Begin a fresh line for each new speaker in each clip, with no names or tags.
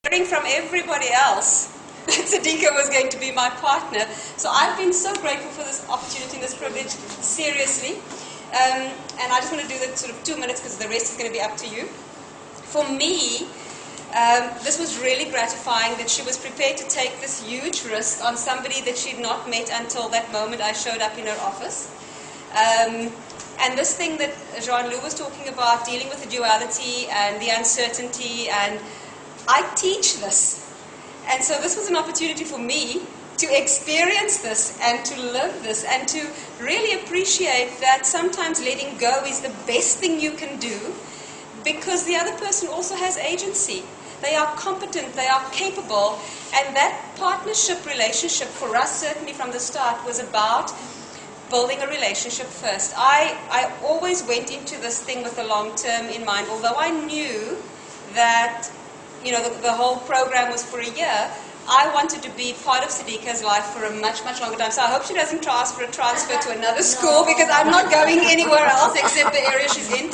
hearing from everybody else that Siddieka was going to be my partner. So I've been so grateful for this opportunity and this privilege, seriously. And I just want to do that sort of 2 minutes because the rest is going to be up to you. For me, this was really gratifying that she was prepared to take this huge risk on somebody that she'd not met until that moment I showed up in her office. And this thing that Jean-Louis was talking about, dealing with the duality and the uncertainty, and I teach this. And so this was an opportunity for me to experience this and to live this and to really appreciate that sometimes letting go is the best thing you can do because the other person also has agency. They are competent, they are capable, and that partnership relationship for us certainly from the start was about building a relationship first. I always went into this thing with the long term in mind, although I knew that the whole program was for a year. I wanted to be part of Siddieka's life for a much, much longer time. So I hope she doesn't ask for a transfer to another school because I'm not going anywhere else except the area she's in.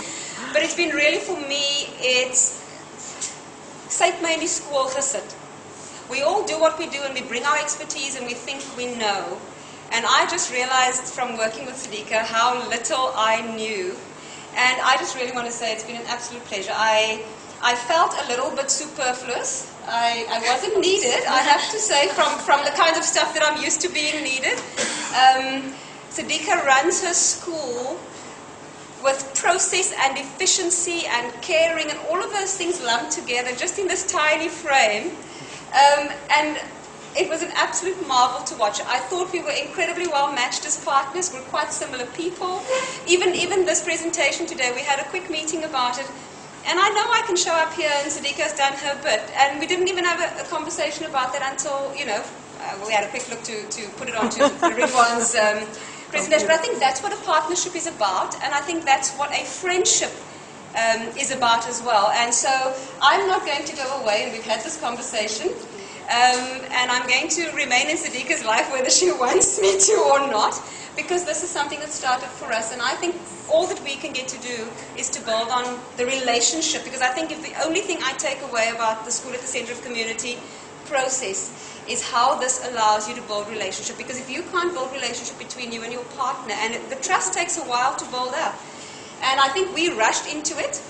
But it's been really, for me, it's Said my in die skool gesit. We all do what we do and we bring our expertise and we think we know. And I just realized from working with Siddieka how little I knew. And I just really want to say it's been an absolute pleasure. I felt a little bit superfluous. I wasn't needed, I have to say, from the kinds of stuff that I'm used to being needed. Siddieka runs her school with process and efficiency and caring and all of those things lumped together just in this tiny frame. And it was an absolute marvel to watch. I thought we were incredibly well matched as partners. We're quite similar people. Even this presentation today, we had a quick meeting about it. And I know I can show up here and Siddieka's done her bit. And we didn't even have a conversation about that until, we had a quick look to put it onto Ridwan's presentation. But I think that's what a partnership is about. And I think that's what a friendship is about as well. And so I'm not going to go away, and we've had this conversation. And I'm going to remain in Siddieka's life whether she wants me to or not, because this is something that started for us. And I think all that we can get to do is to build on the relationship, because I think if the only thing I take away about the School at the Center of Community process is how this allows you to build relationship. Because if you can't build relationship between you and your partner, and the trust takes a while to build up, and I think we rushed into it.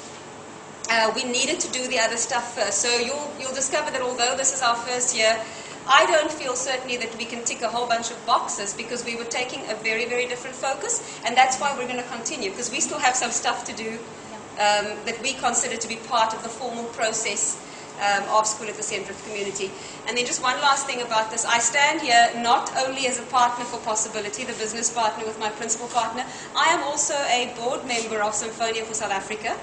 We needed to do the other stuff first. So you'll discover that although this is our first year, I don't feel certainly that we can tick a whole bunch of boxes because we were taking a very, very different focus, and that's why we're going to continue, because we still have some stuff to do that we consider to be part of the formal process of School at the Center of Community. And then just one last thing about this. I stand here not only as a partner for Possibility, the business partner with my principal partner, I am also a board member of Symphonia for South Africa.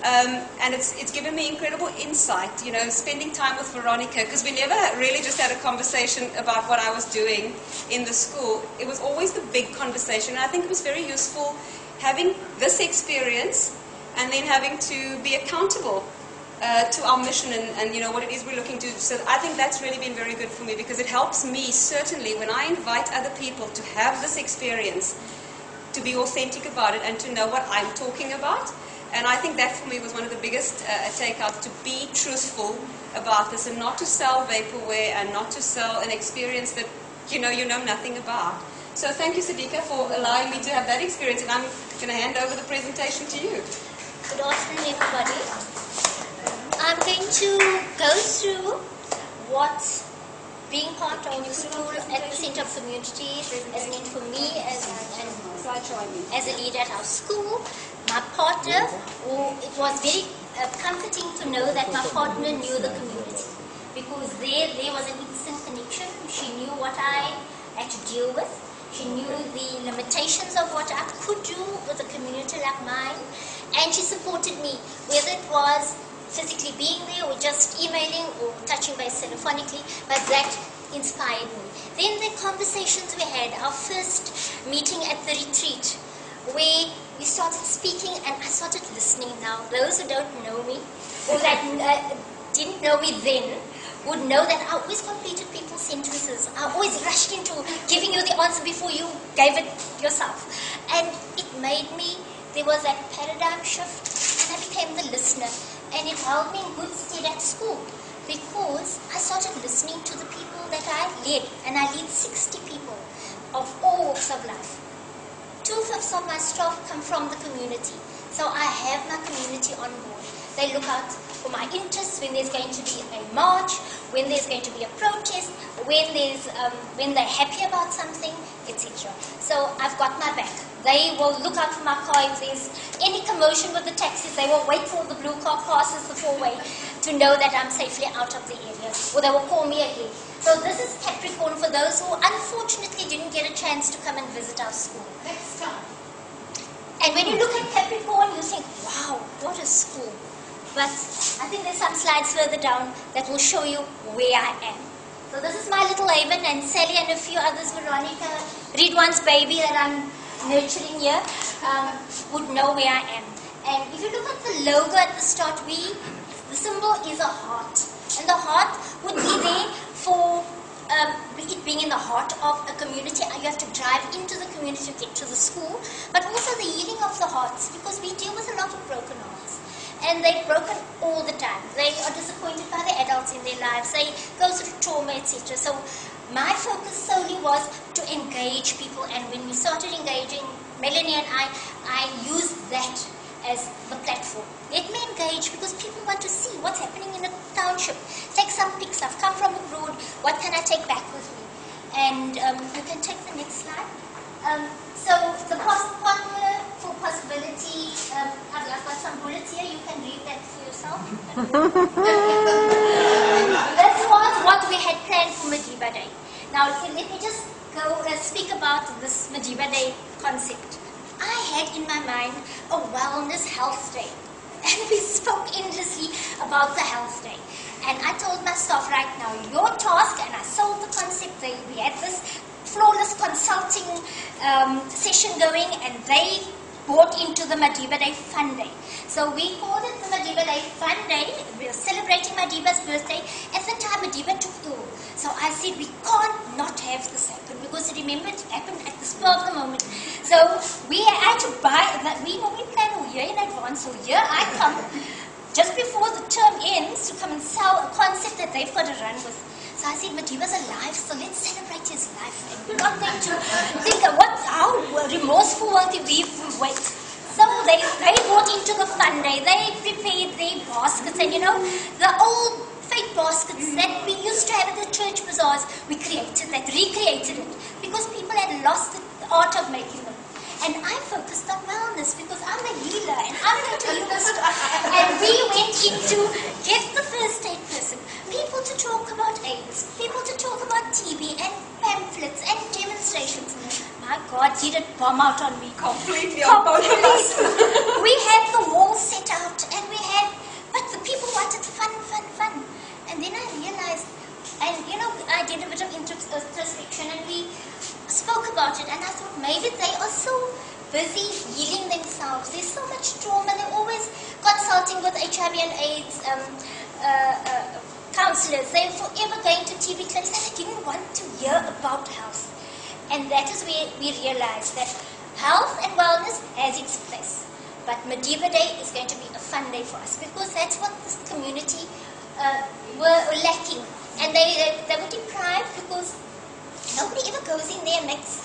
And it's given me incredible insight, spending time with Veronica, because we never really just had a conversation about what I was doing in the school. It was always the big conversation, and I think it was very useful having this experience and then having to be accountable to our mission and what it is we're looking to do. So I think that's really been very good for me, because it helps me certainly when I invite other people to have this experience, to be authentic about it and to know what I'm talking about. And I think that for me was one of the biggest takeouts, to be truthful about this and not to sell vaporware and not to sell an experience that you know nothing about. So thank you, Siddieka, for allowing me to have that experience, and I'm going to hand over the presentation to you.
Good afternoon, everybody. I'm going to go through what being part of the School at the Center of Community has meant for me as a leader at our school. My partner, it was very comforting to know that my partner knew the community, because there was an instant connection. She knew what I had to deal with. She knew the limitations of what I could do with a community like mine, and she supported me, whether it was physically being there or just emailing or touching base telephonically, but that inspired me. Then the conversations we had, our first meeting at the retreat, where we started speaking and I started listening now. Those who don't know me, or that didn't know me then, would know that I always completed people's sentences. I always rushed into giving you the answer before you gave it yourself. And it made me, there was that paradigm shift, and I became the listener. And it held me in good stead at school. because I started listening to the people that I led, and I lead 60 people of all walks of life. 2/5 of my staff come from the community, so I have my community on board. They look out for my interests when there's going to be a march, when there's going to be a protest, when they're happy about something, etc. So I've got my back. They will look out for my car if there's any commotion with the taxis. They will wait for the blue car passes the four-way to know that I'm safely out of the area, or they will call me again. So this is Capricorn for those who unfortunately didn't get a chance to come and visit our school.
Next time.
And when you look at Capricorn, you think, wow, what a school. But I think there's some slides further down that will show you where I am. So this is my little haven, and Sally and a few others, Veronica, Ridwan's baby that I'm nurturing here, would know where I am. And if you look at the logo at the start, the symbol is a heart. And the heart would be there for it being in the heart of a community. You have to drive into the community to get to the school, but also the healing of the hearts, because we deal with a lot of broken hearts. And they're broken all the time. They are disappointed by the adults in their lives. They go through trauma, etc. So my focus solely was to engage people, and when we started engaging, Melanie and I used that as the platform. Let me engage, because people want to see what's happening in the township. Take some pics. I've come from abroad. What can I take back with me? And you can take the next slide. So the partner for possibility, I've got some bullets here. You can read that for yourself. That was what we had planned for Madiba Day. Now let me just go speak about this Madiba Day concept. I had in my mind a wellness health day, and we spoke endlessly about the health day. And I told my staff, right now, your task, and I sold the concept. We had this flawless consulting session going, and they bought into the Madiba Day Fun Day. So we called it the Madiba Day Fun Day. We were celebrating Madiba's birthday. At the time, Madiba took ill. So I said, we can't not have this happen, because remember, it happened at the spur of the moment. So we had to buy, we normally plan a year in advance. So here I come, just before the term ends, to come and sell a concept that they've got to run with. So I said, Madiba's alive, so let's celebrate his life. And we're not going to think, how remorseful will we wait? So they brought into the fun day. They prepared their baskets, and the old fake baskets that we used to have at the church bazaars, we recreated it, because people had lost the art of making them. And I focused on wellness, because I'm a healer and I'm going to heal this. And we went into get the first aid person, people to talk about AIDS, people to talk about TB, and pamphlets and demonstrations. My God, did it bomb out on me completely. On both of us. We had the wall set out, and but the people wanted fun. And then I realized, and I did a bit of introspection, and we spoke about it, and I thought maybe they are so busy healing themselves. There's so much trauma. They're always consulting with HIV and AIDS counselors. They're forever going to TB clinics, and they didn't want to hear about health. And that is where we realized that health and wellness has its place. But Madiba Day is going to be a fun day for us, because that's what this community were lacking. And they were deprived, because nobody ever goes in there and makes,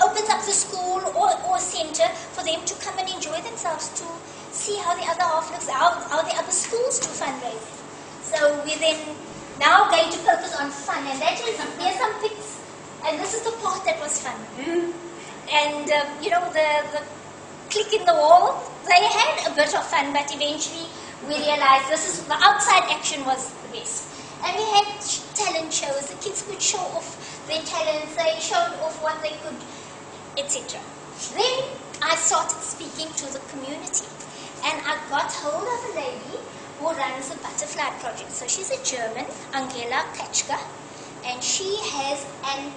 opens up the school or center for them to come and enjoy themselves, to see how the other half looks, how the other schools do fundraising. So we're then now going to focus on fun, and there's some pics, and this is the part that was fun. And the click in the wall, they had a bit of fun, but eventually we realized the outside action was the best. And we had talent shows. The kids could show off their talents. They showed off what they could, etc. Then I started speaking to the community, and I got hold of a lady who runs the Butterfly Project. So she's a German, Angela Katschka, and she has an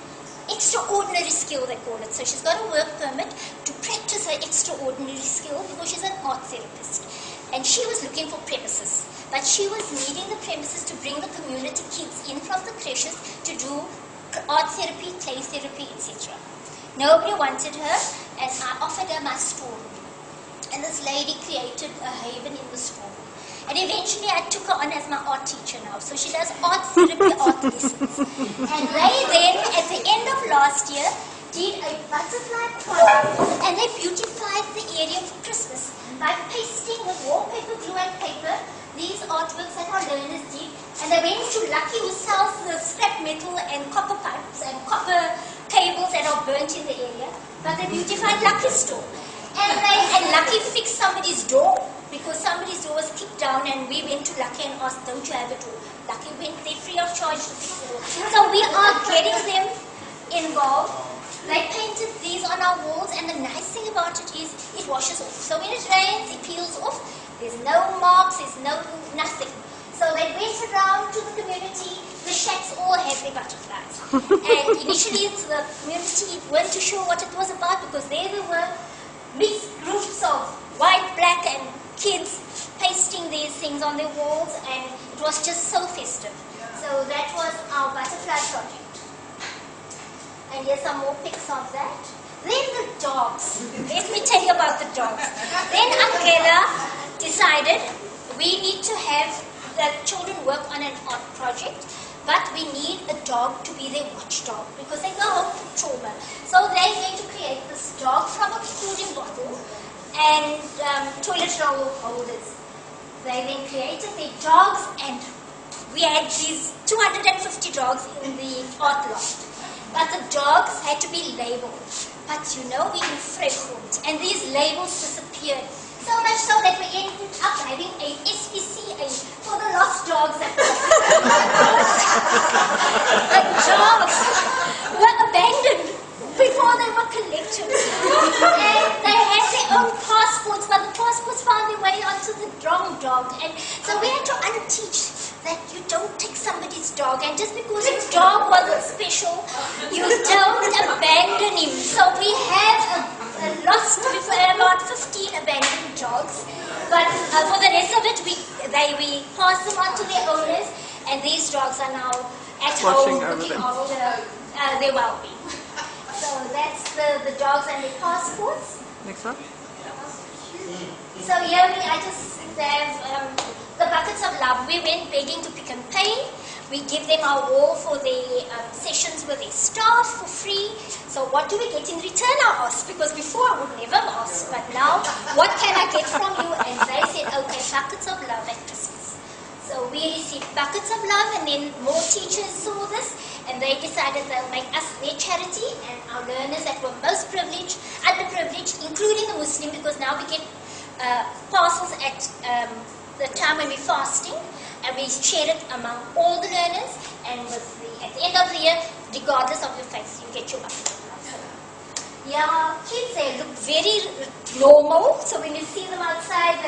extraordinary skill, they call it. So she's got a work permit to practice her extraordinary skill, because she's an art therapist. And she was looking for premises, but she was needing the premises to bring the community kids in from the creches to do art therapy, clay therapy, etc. Nobody wanted her, and I offered her my storeroom. And this lady created a haven in the storeroom. And eventually I took her on as my art teacher now. So she does art therapy, art lessons. And they then, at the end of last year, did a butterfly project, and they beautified the area for Christmas by pasting with wallpaper, glue and paper these artworks that our learners did. And they went to Lucky, who sells the scrap metal and copper pipes and copper cables that are burnt in the area. But they beautified Lucky's store. And Lucky fixed somebody's door, because somebody's door was kicked down, and we went to Lucky and asked, don't you have a door? Lucky went there free of charge to fix the door. So we are getting them involved. They painted these on our walls, and the nice thing about it is it washes off. So when it rains, it peels off. There's no marks, there's no nothing. So they went around to the community. The shacks all had their butterflies. And initially the community weren't too sure what it was about, because there were mixed groups of white, black and kids pasting these things on their walls, and it was just so festive. So that was our butterfly project. And here's some more pics of that. Then the dogs. Let me tell you about the dogs. Then Angela decided we need to have the children work on an art project, but we need a dog to be their watchdog, because they go home from trauma. So they're going to create this dog from a cooling bottle and toilet roll holders. They then created their dogs, and we had these 250 dogs in the art loft. But the dogs had to be labeled. But you know, we in Vrygrond, and these labels disappeared. So much so that we ended up having a SPCA for the lost dogs. The dogs were abandoned before they were collected. And they had their own passports, but the passports found their way onto the wrong dog. And so we had to unteach that you don't take somebody's dog, and just because your dog wasn't special, you don't abandon him. So we have lost about 15 abandoned dogs, but for the rest of it, we pass them on to their owners, and these dogs are now at home looking after their well-being. So that's the dogs and their passports.
Next one.
So here I just have the buckets of love. We went begging to Pick and Pay. We give them our wall for the sessions with their staff for free. So what do we get in return? I asked, because before I would never ask, but now what can I get from you? And they said, okay, buckets of love at Christmas. So we received buckets of love, and then more teachers saw this, and they decided they'll make us their charity, and our learners that were most privileged, underprivileged, including the Muslim, because now we get parcels at the time when we're fasting, and we share it among all the learners, and at the end of the year, regardless of your faith, you get your bucket of love. So, yeah, kids, they look very normal, so when you see them outside,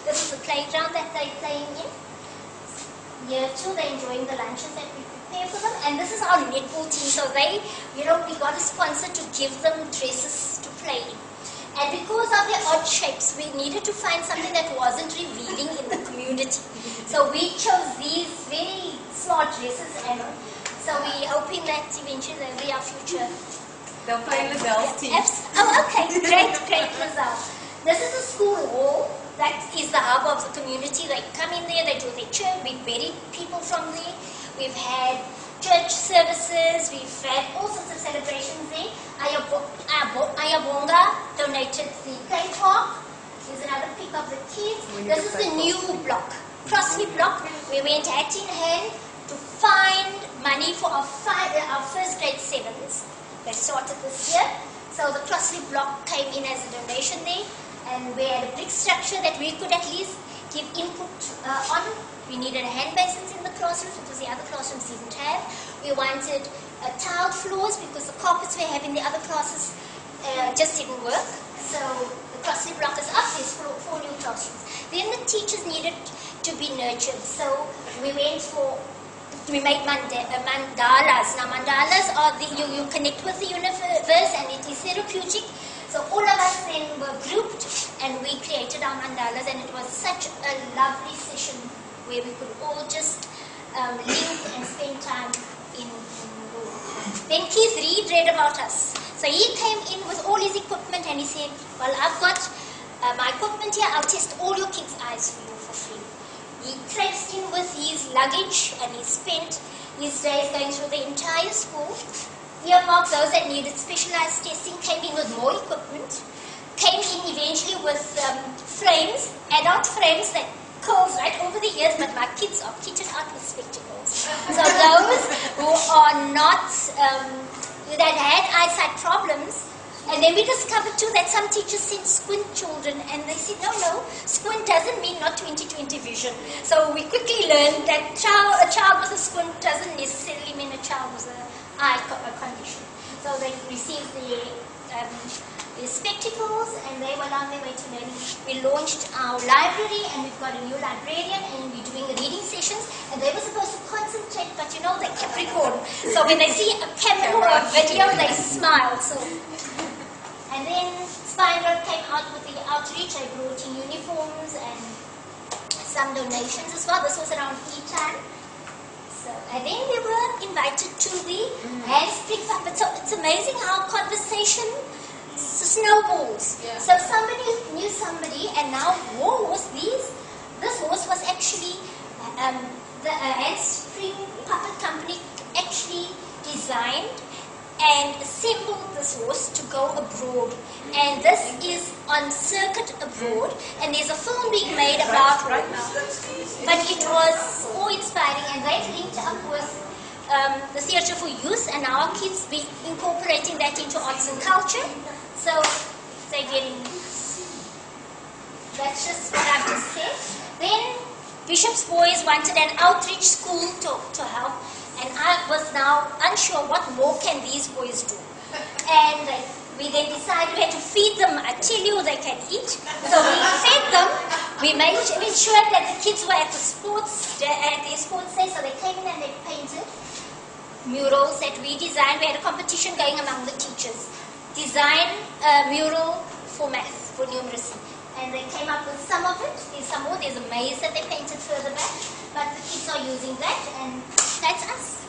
this is the playground that they're playing in. Year 2, they're enjoying the lunches that we prepare for them, and this is our netball team, so we got a sponsor to give them dresses to play in. And because of their odd shapes, we needed to find something that wasn't revealing in the community. So we chose these very smart dresses, and so we're hoping that eventually they'll be our future.
They'll play in the girls' team.
Oh, okay, great result. This is a school hall. That is the hub of the community. They come in there, they do their church, we bury people from there. We've had church services, we've had all sorts of celebrations there. Ayabonga donated the play park. Here's another pic of the kids. This is the new block, Crossley block. We went hat in hand to find money for our first grade 7s. They started this year. So the Crossley block came in as a donation there. And we had a brick structure that we could at least give input on. We needed hand basins in the classrooms because the other classrooms didn't have. We wanted tiled floors because the carpets we have in the other classes just didn't work. So the Crossley block is up. There's 4 new classrooms. Then the teachers needed to be nurtured. So we made mandalas. Now mandalas are you connect with the universe, and it is therapeutic. So all of us then were grouped, and we created our mandalas, and it was such a lovely session where we could all just link and spend time in the room. Then Keith Reed read about us. So he came in with all his equipment, and he said, well, I've got my equipment here, I'll test all your kids' eyes for you for free. He traipsed in with his luggage and he spent his days going through the entire school. Earmarked those that needed specialized testing, came in with more equipment, came in eventually with frames, adult frames that curls right over the ears, but my kids are kitted out with spectacles. So those who are not, that had eyesight problems, and then we discovered too that some teachers sent squint children, and they said, no, squint doesn't mean not 20/20 vision. So we quickly learned that a child with a squint doesn't necessarily mean a child with an eye condition. So they received the spectacles, and they were on their way to learning. We launched our library, and we've got a new librarian, and we're doing reading sessions, and they were supposed to concentrate, but you know, they're Capricorn. So when they see a camera or a video, they smile. So. And then Spinal came out with the outreach. I brought in uniforms and some donations as well. This was around tea time. So, and then we were invited to the handspring puppet. So it's amazing how conversation snowballs. Yeah. So somebody knew somebody, and now this horse was actually the handspring puppet company actually designed and assembled this horse to go abroad, and this is on circuit abroad, and there's a film being made about right now. But it was awe-inspiring, and they linked up with the Theatre for Youth, and our kids be incorporating that into arts and culture. So they're getting. That's just what I've just said. Then Bishop's boys wanted an outreach school to help. And I was now unsure what more can these boys do. And we then decided we had to feed them. I tell you, they can eat. So we fed them. We made sure that the kids were at the sports day, so they came in and they painted murals that we designed. We had a competition going among the teachers. Design a mural for math, for numeracy. And they came up with some of it. There's some more. There's a maze that they painted further back. But the kids are using that, and that's us.